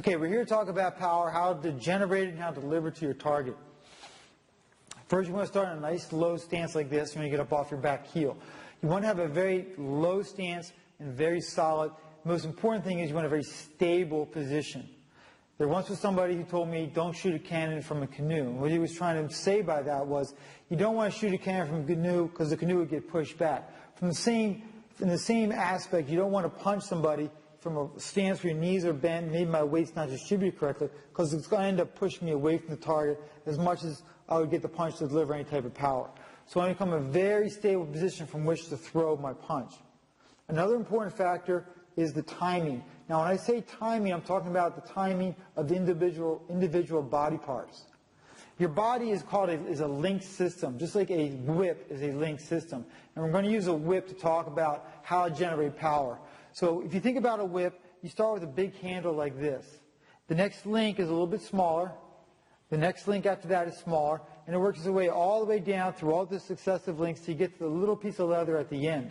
Okay, we're here to talk about power, how to generate it and how to deliver to your target. First, you want to start in a nice low stance like this when you get up off your back heel. You want to have a very low stance and very solid. The most important thing is you want a very stable position. There once was somebody who told me, don't shoot a cannon from a canoe. And what he was trying to say by that was, you don't want to shoot a cannon from a canoe because the canoe would get pushed back. In the same aspect, you don't want to punch somebody from a stance where your knees are bent, maybe my weight's not distributed correctly, because it's going to end up pushing me away from the target as much as I would get the punch to deliver any type of power. So I want to become a very stable position from which to throw my punch. Another important factor is the timing. Now, when I say timing, I'm talking about the timing of the individual body parts. Your body is a linked system, just like a whip is a linked system. And we're going to use a whip to talk about how to generate power. So if you think about a whip, you start with a big handle like this. The next link is a little bit smaller. The next link after that is smaller. And it works its way all the way down through all the successive links till you get to the little piece of leather at the end.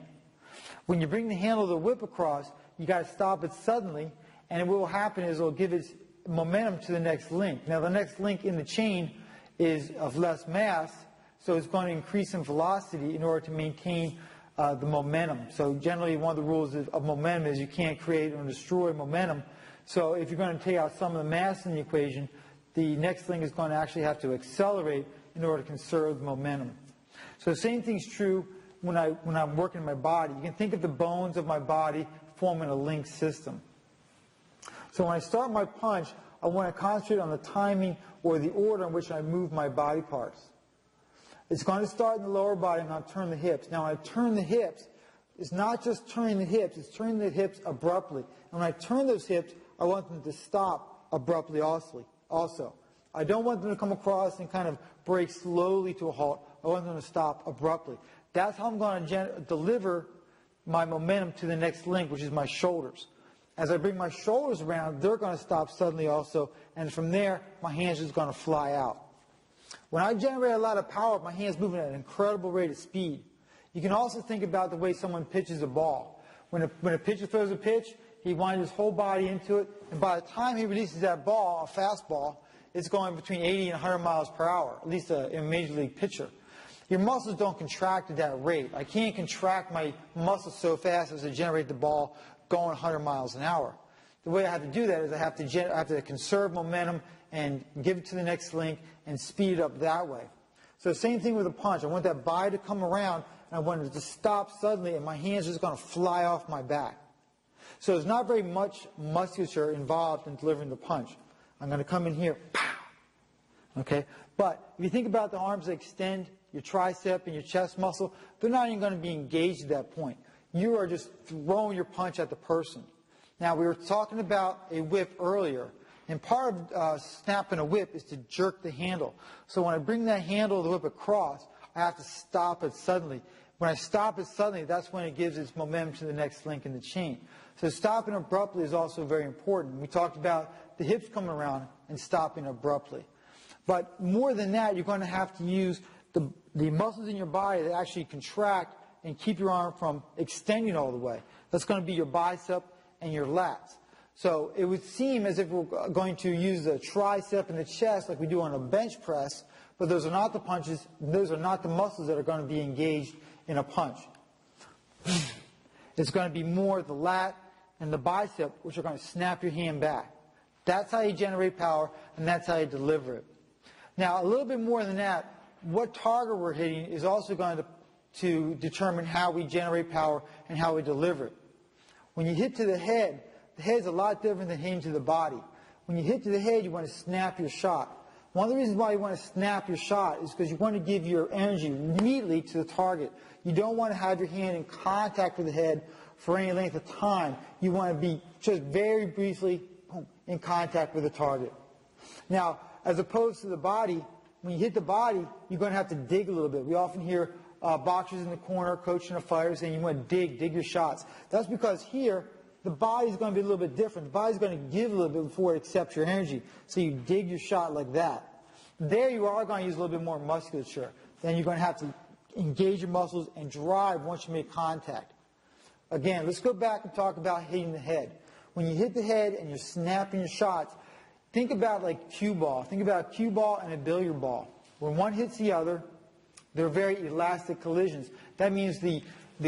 When you bring the handle of the whip across, you got to stop it suddenly, and what will happen is it will give its momentum to the next link. Now, the next link in the chain is of less mass, so it's going to increase in velocity in order to maintain the momentum. So generally, one of the rules of momentum is you can't create or destroy momentum. So if you're going to take out some of the mass in the equation, the next link is going to actually have to accelerate in order to conserve the momentum. So the same thing's true when I'm working my body. You can think of the bones of my body forming a linked system. So when I start my punch, I want to concentrate on the timing or the order in which I move my body parts. It's going to start in the lower body, and I'll turn the hips. Now, when I turn the hips, it's not just turning the hips, it's turning the hips abruptly. And when I turn those hips, I want them to stop abruptly also. I don't want them to come across and kind of break slowly to a halt. I want them to stop abruptly. That's how I'm going to deliver my momentum to the next link, which is my shoulders. As I bring my shoulders around, they're going to stop suddenly also, and from there, my hands are just going to fly out. When I generate a lot of power, my hands moving at an incredible rate of speed. You can also think about the way someone pitches a ball. When a pitcher throws a pitch, he winds his whole body into it, and by the time he releases that ball, a fastball, it's going between 80 and 100 miles per hour, at least a major league pitcher. Your muscles don't contract at that rate. I can't contract my muscles so fast as to generate the ball going 100 miles an hour. The way I have to do that is I have to conserve momentum and give it to the next link and speed it up that way. So same thing with a punch. I want that body to come around, and I want it to stop suddenly, and my hands are just going to fly off my back. So there's not very much musculature involved in delivering the punch. I'm going to come in here, pow! Okay? But if you think about the arms that extend, your tricep and your chest muscle, they're not even going to be engaged at that point. You are just throwing your punch at the person. Now, we were talking about a whip earlier, and part of snapping a whip is to jerk the handle. So when I bring that handle of the whip across, I have to stop it suddenly. When I stop it suddenly, that's when it gives its momentum to the next link in the chain. So stopping abruptly is also very important. We talked about the hips coming around and stopping abruptly. But more than that, you're going to have to use the muscles in your body that actually contract and keep your arm from extending all the way. That's going to be your bicep and your lats. So it would seem as if we're going to use the tricep and the chest like we do on a bench press, but those are not the punches, those are not the muscles that are going to be engaged in a punch. It's going to be more the lat and the bicep, which are going to snap your hand back. That's how you generate power, and that's how you deliver it. Now, a little bit more than that, what target we're hitting is also going to determine how we generate power and how we deliver it. When you hit to the head's a lot different than hitting to the body. When you hit to the head, you want to snap your shot. One of the reasons why you want to snap your shot is because you want to give your energy immediately to the target. You don't want to have your hand in contact with the head for any length of time. You want to be just very briefly in contact with the target. Now, as opposed to the body, when you hit the body, you're going to have to dig a little bit. We often hear boxers in the corner coaching a fighter saying you want to dig your shots. That's because here, the body's going to be a little bit different. The body's going to give a little bit before it accepts your energy. So you dig your shot like that. There you are going to use a little bit more musculature. Then you're going to have to engage your muscles and drive once you make contact. Again, let's go back and talk about hitting the head. When you hit the head and you're snapping your shots, think about like cue ball. Think about a cue ball and a billiard ball. When one hits the other, they're very elastic collisions. That means the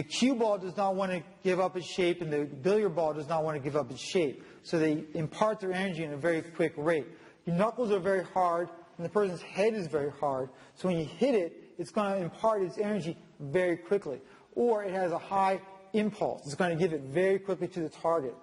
cue ball does not want to give up its shape, and the billiard ball does not want to give up its shape. So they impart their energy in a very quick rate. Your knuckles are very hard, and the person's head is very hard. So when you hit it, it's going to impart its energy very quickly. Or it has a high impulse. It's going to give it very quickly to the target.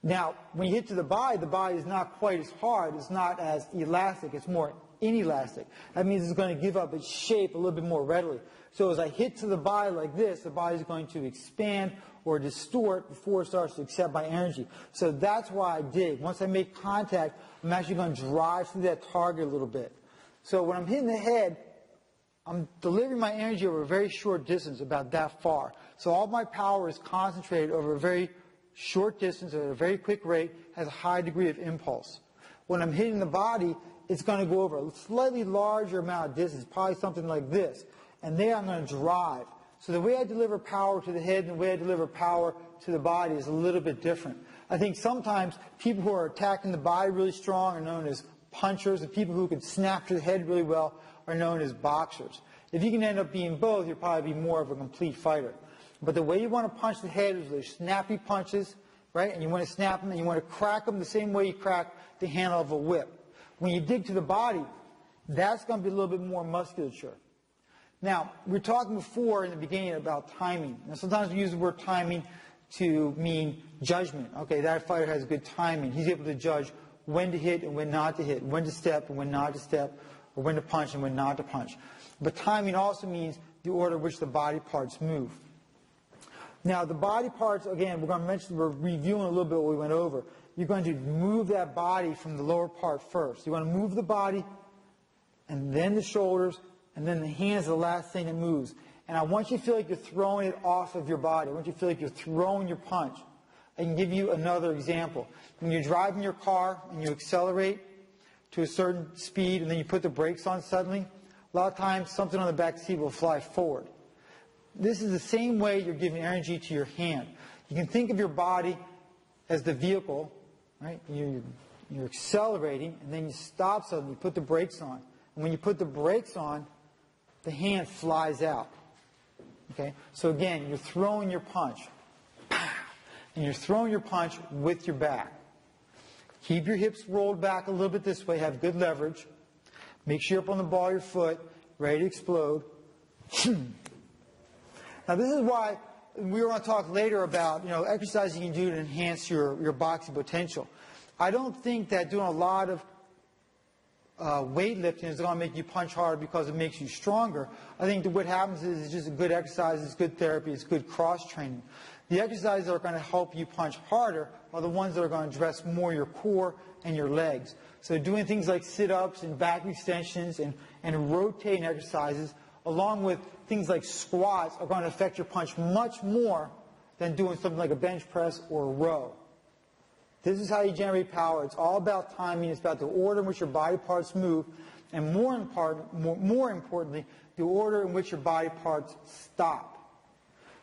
Now, when you hit to the body is not quite as hard. It's not as elastic. It's more inelastic. That means it's going to give up its shape a little bit more readily. So as I hit to the body like this, the body is going to expand or distort before it starts to accept my energy. So that's why I dig. Once I make contact, I'm actually going to drive through that target a little bit. So when I'm hitting the head, I'm delivering my energy over a very short distance, about that far. So all my power is concentrated over a very short distance at a very quick rate, has a high degree of impulse. When I'm hitting the body, it's going to go over a slightly larger amount of distance, probably something like this. And there I'm going to drive. So the way I deliver power to the head and the way I deliver power to the body is a little bit different. I think sometimes people who are attacking the body really strong are known as punchers, and people who can snap to the head really well are known as boxers. If you can end up being both, you'll probably be more of a complete fighter. But the way you want to punch the head is with snappy punches, right? And you want to snap them and you want to crack them the same way you crack the handle of a whip. When you dig to the body, that's going to be a little bit more musculature. Now, we were talking before in the beginning about timing. Now, sometimes we use the word timing to mean judgment. Okay, that fighter has good timing. He's able to judge when to hit and when not to hit, when to step and when not to step, or when to punch and when not to punch. But timing also means the order in which the body parts move. Now, the body parts, again, we're reviewing a little bit what we went over. You're going to move that body from the lower part first. You want to move the body, and then the shoulders, and then the hands are the last thing that moves. And I want you to feel like you're throwing it off of your body. I want you to feel like you're throwing your punch. I can give you another example. When you're driving your car and you accelerate to a certain speed and then you put the brakes on suddenly, a lot of times something on the back seat will fly forward. This is the same way you're giving energy to your hand. You can think of your body as the vehicle, right? You're accelerating and then you stop suddenly, you put the brakes on. And when you put the brakes on, the hand flies out. Okay? So again, you're throwing your punch. And you're throwing your punch with your back. Keep your hips rolled back a little bit this way. Have good leverage. Make sure you're up on the ball of your foot, ready to explode. Now this is why we were going to talk later about exercises you can do to enhance your boxing potential. I don't think that doing a lot of weightlifting is going to make you punch harder because it makes you stronger. I think that what happens is it's just a good exercise, it's good therapy, it's good cross-training. The exercises that are going to help you punch harder are the ones that are going to address more your core and your legs. So doing things like sit-ups and back extensions and rotating exercises, along with things like squats, are going to affect your punch much more than doing something like a bench press or a row. This is how you generate power. It's all about timing. It's about the order in which your body parts move, and more importantly, the order in which your body parts stop.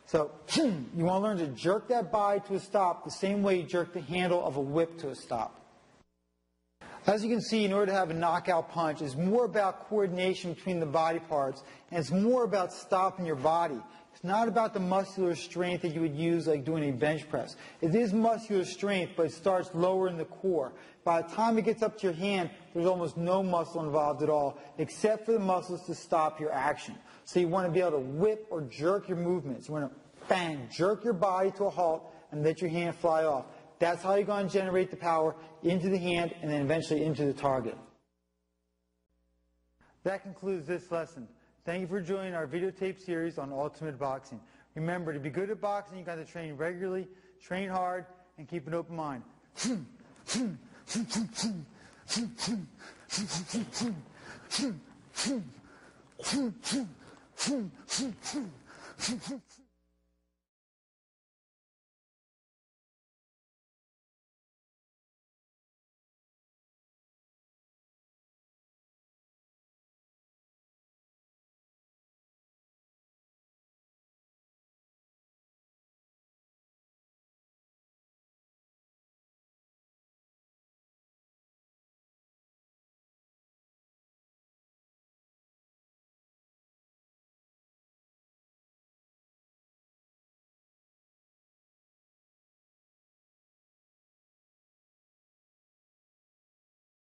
So you want to learn to jerk that body to a stop the same way you jerk the handle of a whip to a stop. As you can see, in order to have a knockout punch, it's more about coordination between the body parts, and it's more about stopping your body. It's not about the muscular strength that you would use like doing a bench press. It is muscular strength, but it starts lower in the core. By the time it gets up to your hand, there's almost no muscle involved at all, except for the muscles to stop your action. So you want to be able to whip or jerk your movements. You want to, bang, jerk your body to a halt and let your hand fly off. That's how you're going to generate the power into the hand and then eventually into the target. That concludes this lesson. Thank you for joining our videotape series on Ultimate Boxing. Remember, to be good at boxing, you've got to train regularly, train hard, and keep an open mind.